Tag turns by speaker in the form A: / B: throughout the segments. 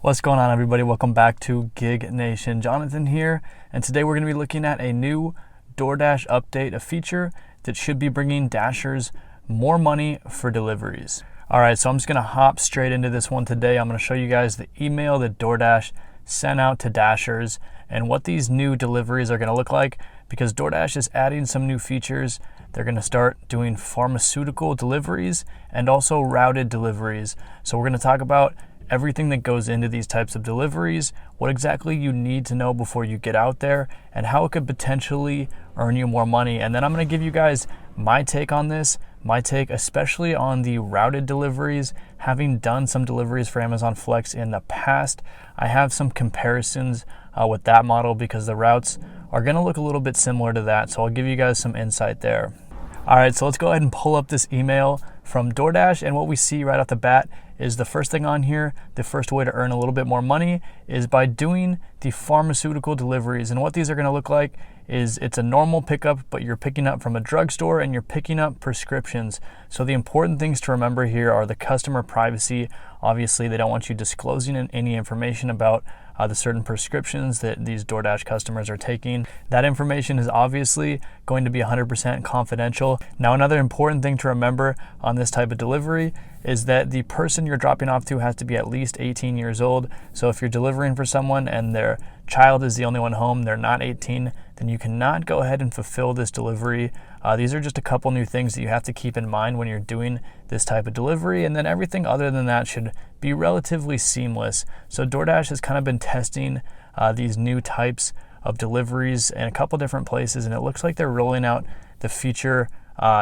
A: What's going on, everybody? Welcome back to Gig Nation. Jonathan here, and today we're going to be looking at a new DoorDash update, a feature that should be bringing Dashers more money for deliveries. All right, so I'm just going to hop straight into this one today. I'm going to show you guys the email that DoorDash sent out to Dashers and what these new deliveries are going to look like, because DoorDash is adding some new features. They're going to start doing pharmaceutical deliveries and also routed deliveries. So we're going to talk about everything that goes into these types of deliveries, what exactly you need to know before you get out there, and how it could potentially earn you more money. And then I'm going to give you guys my take on this, my take especially on the routed deliveries. Having done some deliveries for Amazon Flex in the past, I have some comparisons with that model because the routes are going to look a little bit similar to that. So I'll give you guys some insight there. All right, so let's go ahead and pull up this email from DoorDash, and what we see right off the bat is the first thing on here, the first way to earn a little bit more money is by doing the pharmaceutical deliveries. And what these are going to look like is it's a normal pickup, but you're picking up from a drugstore and you're picking up prescriptions. So the important things to remember here are the customer privacy. Obviously, they don't want you disclosing any information about the certain prescriptions that these DoorDash customers are taking. That information is obviously going to be 100% confidential. Now, another important thing to remember on this type of delivery is that the person you're dropping off to has to be at least 18 years old. So if you're delivering for someone and their child is the only one home, they're not 18, then you cannot go ahead and fulfill this delivery. These are just a couple new things that you have to keep in mind when you're doing this type of delivery, and then everything other than that should be relatively seamless. So DoorDash has kind of been testing these new types of deliveries in a couple different places, and it looks like they're rolling out the feature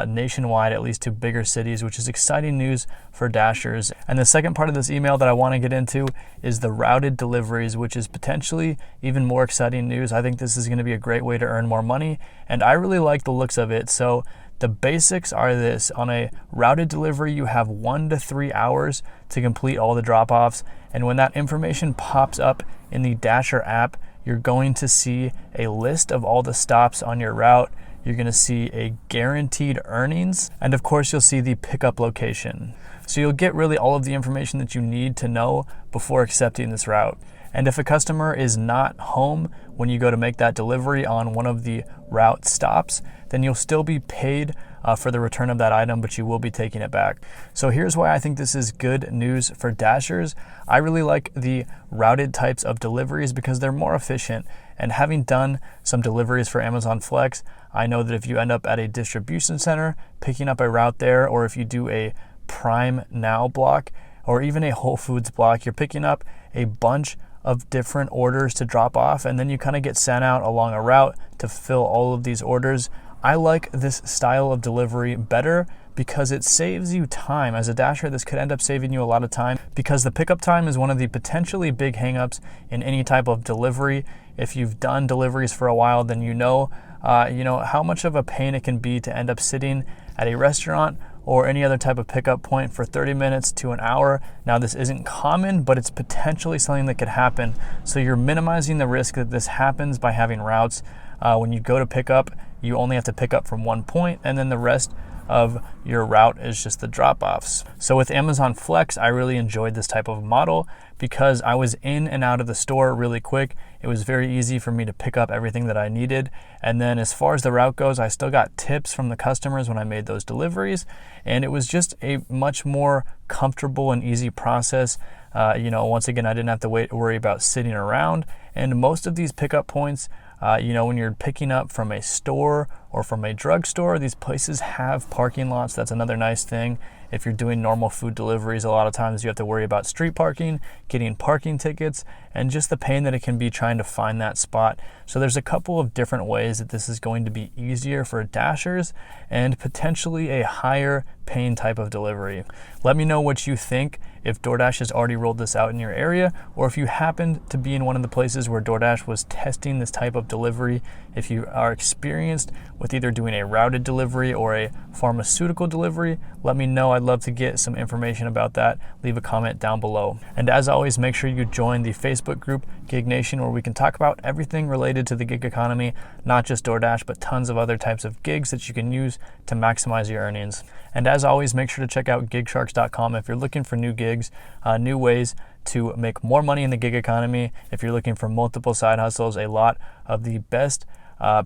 A: nationwide, at least to bigger cities, which is exciting news for Dashers. And the second part of this email that I want to get into is the routed deliveries, which is potentially even more exciting news. I think this is going to be a great way to earn more money, and I really like the looks of it. So the basics are this: on a routed delivery, you have 1 to 3 hours to complete all the drop-offs, and when that information pops up in the Dasher app, you're going to see a list of all the stops on your route. You're going to see a guaranteed earnings, and of course you'll see the pickup location. So you'll get really all of the information that you need to know before accepting this route. And if a customer is not home when you go to make that delivery on one of the route stops, then you'll still be paid for the return of that item, but you will be taking it back. So here's why I think this is good news for Dashers. I really like the routed types of deliveries because they're more efficient. And having done some deliveries for Amazon Flex, I know that if you end up at a distribution center picking up a route there, or if you do a Prime Now block, or even a Whole Foods block, you're picking up a bunch of different orders to drop off, and then you kind of get sent out along a route to fill all of these orders. I like this style of delivery better because it saves you time. As a Dasher, this could end up saving you a lot of time because the pickup time is one of the potentially big hangups in any type of delivery. If you've done deliveries for a while, then you know how much of a pain it can be to end up sitting at a restaurant or any other type of pickup point for 30 minutes to an hour. Now, this isn't common, but it's potentially something that could happen. So you're minimizing the risk that this happens by having routes. When you go to pick up, you only have to pick up from one point, and then the rest of your route is just the drop-offs. So with Amazon Flex, I really enjoyed this type of model because I was in and out of the store really quick. It was very easy for me to pick up everything that I needed. And then as far as the route goes, I still got tips from the customers when I made those deliveries. And it was just a much more comfortable and easy process. Once again, I didn't have to worry about sitting around. And most of these pickup points, when you're picking up from a store or from a drugstore, these places have parking lots. That's another nice thing. If you're doing normal food deliveries, a lot of times you have to worry about street parking, getting parking tickets, and just the pain that it can be trying to find that spot. So there's a couple of different ways that this is going to be easier for Dashers and potentially a higher paying type of delivery. Let me know what you think, if DoorDash has already rolled this out in your area, or if you happened to be in one of the places where DoorDash was testing this type of delivery. If you are experienced with either doing a routed delivery or a pharmaceutical delivery, let me know. I'd love to get some information about that. Leave a comment down below. And as always, make sure you join the Facebook group Gig Nation, where we can talk about everything related to the gig economy, not just DoorDash, but tons of other types of gigs that you can use to maximize your earnings. And as always, make sure to check out gigsharks.com if you're looking for new gigs gigs, new ways to make more money in the gig economy. If you're looking for multiple side hustles, a lot of the best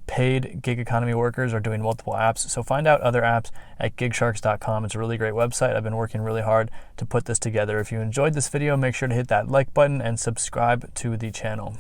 A: paid gig economy workers are doing multiple apps. So find out other apps at gigsharks.com. It's a really great website. I've been working really hard to put this together. If you enjoyed this video, make sure to hit that like button and subscribe to the channel.